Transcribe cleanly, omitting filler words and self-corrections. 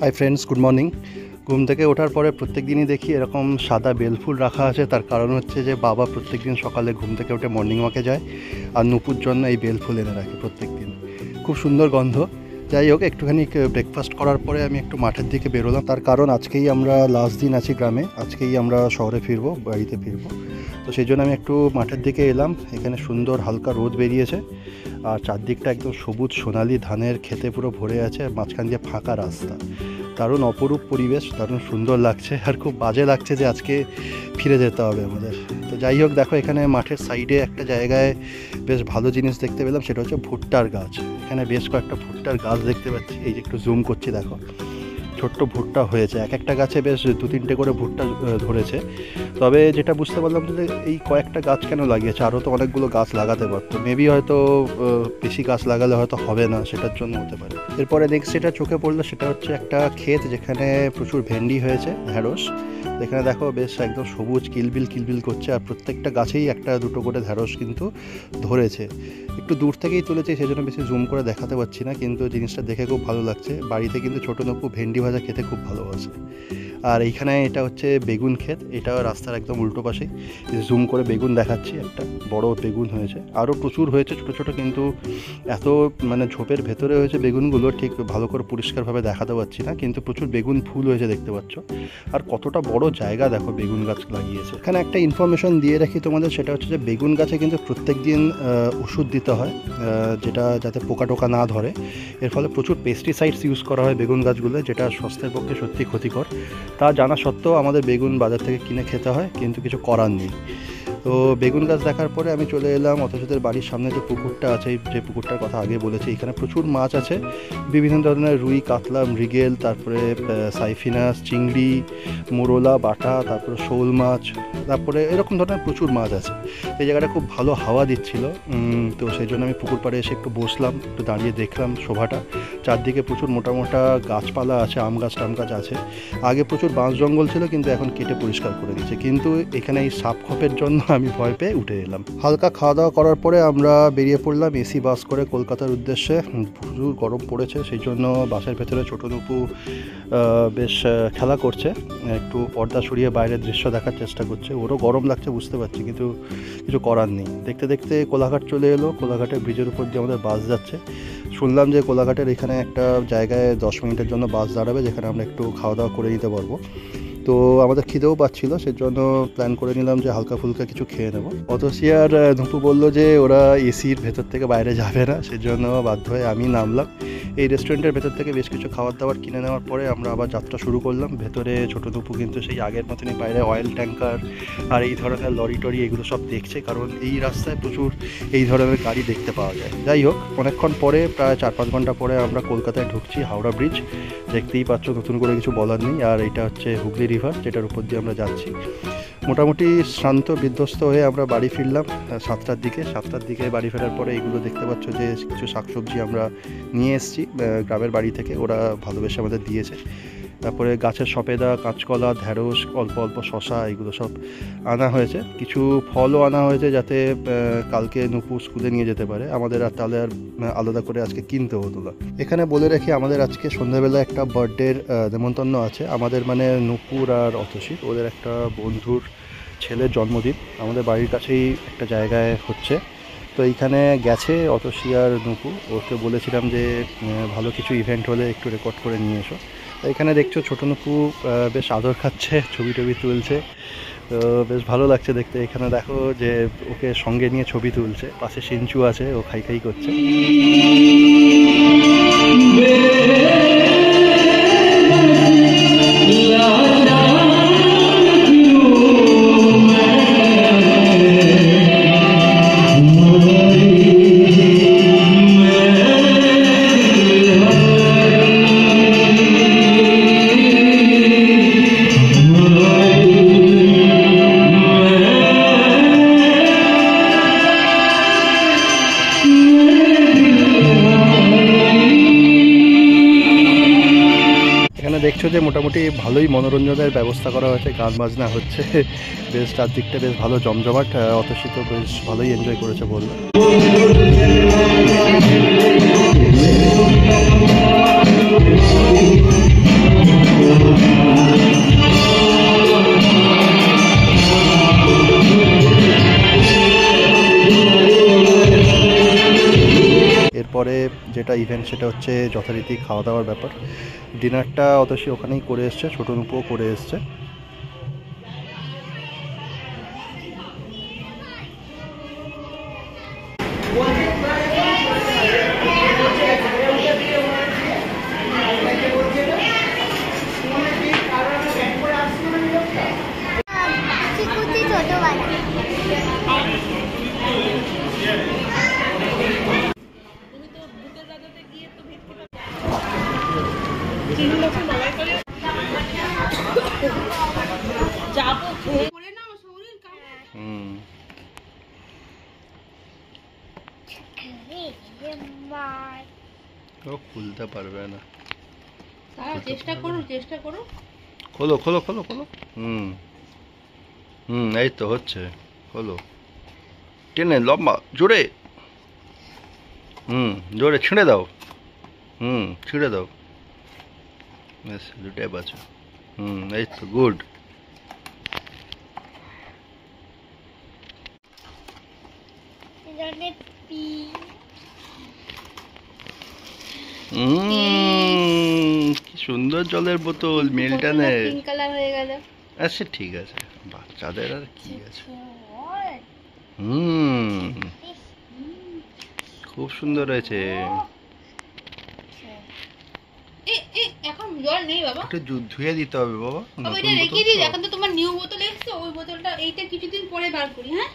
Hi friends, good morning. ঘুম থেকে ওঠার পরে প্রত্যেক দিনই দেখি এরকম সাদা বেলফুল রাখা আছে। তার কারণ হচ্ছে যে বাবা প্রত্যেক দিন সকালে ঘুম থেকে উঠে মর্নিং ওয়াকে যায় আর নুপুর জন্য এই বেলফুল এনে রাখে প্রত্যেক দিন। খুব সুন্দর গন্ধ। যাই হোক, একটুখানি ব্রেকফাস্ট করার পরে আমি একটু মাঠের দিকে বেরোলাম। তার কারণ আজকেই আমরা লাস্ট দিন আছি গ্রামে, আজকেই আমরা শহরে ফিরবো, বাড়িতে ফিরবো। তো সেই জন্য আমি একটু মাঠের দিকে এলাম। এখানে সুন্দর হালকা রোদ বেরিয়েছে আর চারদিকটা একদম সবুজ সোনালি ধানের খেতে পুরো ভরে আছে, মাঝখান দিয়ে ফাঁকা রাস্তা। দারুণ অপরূপ পরিবেশ, দারুণ সুন্দর লাগছে আর খুব বাজে লাগছে যে আজকে ফিরে যেতে হবে আমাদের। তো যাই হোক, দেখো এখানে মাঠের সাইডে একটা জায়গায় বেশ ভালো জিনিস দেখতে পেলাম, সেটা হচ্ছে ভুট্টার গাছ। এখানে বেশ কয়েকটা ভুট্টার গাছ দেখতে পাচ্ছি। এই যে একটু জুম করছি, দেখো ছোট্ট ভুট্টা হয়েছে, এক একটা গাছে বেশ 2-3টে করে ভুট্টা ধরেছে। তবে যেটা বুঝতে পারলাম যে এই কয়েকটা গাছ কেন লাগিয়েছে, আরও তো অনেকগুলো গাছ লাগাতে পারতো। মেবি হয়তো বেশি গাছ লাগালে হয়তো হবে না, সেটার জন্য হতে পারে। এরপরে নেক্সট যেটা চোখে পড়লো সেটা হচ্ছে একটা ক্ষেত যেখানে প্রচুর ভেন্ডি হয়েছে, ঢ্যাঁড়স। এখানে দেখো বেশ একদম সবুজ কিলবিল করছে আর প্রত্যেকটা গাছেই একটা দুটো করে ঢ্যাঁড়স কিন্তু ধরেছে। একটু দূর থেকেই তুলেছি, সেই জন্য বেশি জুম করে দেখাতে পারছি না, কিন্তু জিনিসটা দেখে খুব ভালো লাগছে। বাড়িতে কিন্তু ছোটো নপু ভেন্ডি ভাজা খেতে খুব ভালোবাসে। আর এইখানে এটা হচ্ছে বেগুন ক্ষেত, এটা রাস্তার একদম উল্টো পাশেই। জুম করে বেগুন দেখাচ্ছি, একটা বড় বেগুন হয়েছে, আরও প্রচুর হয়েছে ছোটো ছোটো, কিন্তু এত মানে ঝোপের ভেতরে হয়েছে বেগুনগুলো, ঠিক ভালো করে পরিষ্কারভাবে দেখাতে পারছি না, কিন্তু প্রচুর বেগুন ফুল হয়েছে দেখতে পাচ্ছ। আর কতটা বড় জায়গা দেখো বেগুন গাছ লাগিয়েছে। এখানে একটা ইনফরমেশন দিয়ে রাখি তোমাদের, সেটা হচ্ছে যে বেগুন গাছে কিন্তু প্রত্যেক দিন ওষুধ দিতে হয়, যেটা যাতে পোকা টোকা না ধরে। এর ফলে প্রচুর পেস্টিসাইডস ইউজ করা হয় বেগুন গাছগুলো, যেটা স্বাস্থ্যের পক্ষে সত্যি ক্ষতিকর। তা জানা সত্ত্বেও আমাদের বেগুন বাজার থেকে কিনে খেতে হয়, কিন্তু কিছু করার নেই। তো বেগুন গাছ দেখার পরে আমি চলে এলাম অথচদের বাড়ির সামনে যে পুকুরটা আছে, যে পুকুরটার কথা আগে বলেছি। এখানে প্রচুর মাছ আছে, বিভিন্ন ধরনের রুই, কাতলা, মৃগেল, তারপরে সাইফিনাস, চিংড়ি, মোরলা, বাটা, তারপরে শোল মাছ, তারপরে এরকম ধরনের প্রচুর মাছ আছে। এই জায়গাটা খুব ভালো হাওয়া দিচ্ছিল, তো সেই জন্য আমি পুকুর পাড়ে এসে একটু বসলাম, একটু দাঁড়িয়ে দেখলাম শোভাটা। চারদিকে প্রচুর মোটা মোটা গাছপালা আছে, আম গাছ টাম গাছ আছে। আগে প্রচুর বাঁশ জঙ্গল ছিল, কিন্তু এখন কেটে পরিষ্কার করে দিয়েছে। কিন্তু এখানে এই সাপ খপের জন্য আমি ভয় পেয়ে উঠে এলাম। হালকা খাওয়া দাওয়া করার পরে আমরা বেরিয়ে পড়লাম এসি বাস করে কলকাতার উদ্দেশ্যে। প্রচুর গরম পড়েছে, সেই জন্য বাসের ভেতরে ছোটো নুপু বেশ খেলা করছে, একটু পর্দা সরিয়ে বাইরের দৃশ্য দেখার চেষ্টা করছে। ওরও গরম লাগছে বুঝতে পারছি, কিন্তু কিছু করার নেই। দেখতে দেখতে কোলাঘাট চলে এলো। কোলাঘাটের ব্রিজের উপর দিয়ে আমাদের বাস যাচ্ছে। শুনলাম যে কোলাঘাটের এখানে একটা জায়গায় 10 মিনিটের জন্য বাস দাঁড়াবে, যেখানে আমরা একটু খাওয়া দাওয়া করে নিতে পারবো। তো আমাদের খিদেও পাচ্ছিল, সেজন্য প্ল্যান করে নিলাম যে হালকা ফুলকা কিছু খেয়ে নেবো। অতসিয়ার নুপু বললো যে ওরা এসির ভেতর থেকে বাইরে যাবে না, সেজন্য বাধ্য হয়ে আমি নামলাম। এই রেস্টুরেন্টের ভেতর থেকে বেশ কিছু খাবার দাবার কিনে নেওয়ার পরে আমরা আবার যাত্রা শুরু করলাম। ভেতরে ছোটো নুপু কিন্তু সেই আগের মতনই বাইরে অয়েল ট্যাঙ্কার আর এই ধরনের লরি টরি এগুলো সব দেখছে, কারণ এই রাস্তায় প্রচুর এই ধরনের গাড়ি দেখতে পাওয়া যায়। যাই হোক, অনেকক্ষণ পরে, প্রায় 4-5 ঘন্টা পরে আমরা কলকাতায় ঢুকছি। হাওড়া ব্রিজ দেখতেই পাচ্ছ, নতুন করে কিছু বলার নেই। আর এটা হচ্ছে হুগলি রিভার, যেটার উপর দিয়ে আমরা যাচ্ছি। মোটামুটি শান্ত বিধ্বস্ত হয়ে আমরা বাড়ি ফিরলাম 7টার দিকে। 7টার দিকে বাড়ি ফেরার পরে এইগুলো দেখতে পাচ্ছ যে কিছু শাকসবজি আমরা নিয়ে এসেছি গ্রামের বাড়ি থেকে, ওরা ভালোবেসে আমাদের দিয়েছে। তারপরে গাছের সপেদা, কাঁচকলা, ঢ্যাঁড়স, অল্প অল্প শশা, এগুলো সব আনা হয়েছে। কিছু ফলও আনা হয়েছে, যাতে কালকে নুপু স্কুলে নিয়ে যেতে পারে। আমাদের আর তাহলে আর আলাদা করে আজকে কিনতে হতো না। এখানে বলে রাখি, আমাদের আজকে সন্ধ্যাবেলা একটা বার্থডের নেমন্তন্ন আছে। আমাদের মানে নুপুর আর অতসী, ওদের একটা বন্ধুর ছেলের জন্মদিন আমাদের বাড়ির কাছেই একটা জায়গায় হচ্ছে। তো এইখানে গেছে অতসী আর নুপু। ওকে বলেছিলাম যে ভালো কিছু ইভেন্ট হলে একটু রেকর্ড করে নিয়ে এসো। তো এখানে দেখছো ছোটো নুপু বেশ আদর খাচ্ছে, ছবি টবি তুলছে, তো বেশ ভালো লাগছে দেখতে। এখানে দেখো যে ওকে সঙ্গে নিয়ে ছবি তুলছে, পাশে সিঞ্চু আছে, ও খাই খাই করছে। দেখছো যে মোটামুটি ভালোই মনোরঞ্জনের ব্যবস্থা করা হয়েছে, গান বাজনা হচ্ছে, বেশ চারদিকটা বেশ ভালো জমজমাট। অতসী তো বেশ ভালোই এনজয় করেছে বললো। যেটা ইভেন্ট সেটা হচ্ছে যথারীতি খাওয়া দাওয়ার ব্যাপার। ডিনারটা অতসী ওখানেই করে এসছে, ছোটো নুপুও করে এসছে। ও খুলতে পারবে না, চেষ্টা করো। খোলো খোলো খোলো খোলো। এই তো হচ্ছে, খোলো, টেনে লম্বা জোরে, জোরে ছিঁড়ে দাও, ছিঁড়ে দাও, ব্যাস দুটাই বাঁচো। এই তো গুড। কি সুন্দর জলের বোতল, মিল্টনের। পিঙ্ক কালার হয়ে গেল। আচ্ছা ঠিক আছে, বাচ্চাদের আর কি আছে। খুব সুন্দর হয়েছে। এখন জল নেই বাবা, একটু ধুয়ে দিতে হবে বাবা। ওইটা রেখে দিই, এখন তো তোমার নিউ বোতল এসছে, ওই বোতলটা এইটা কিছুদিন পরে বার করি। হ্যাঁ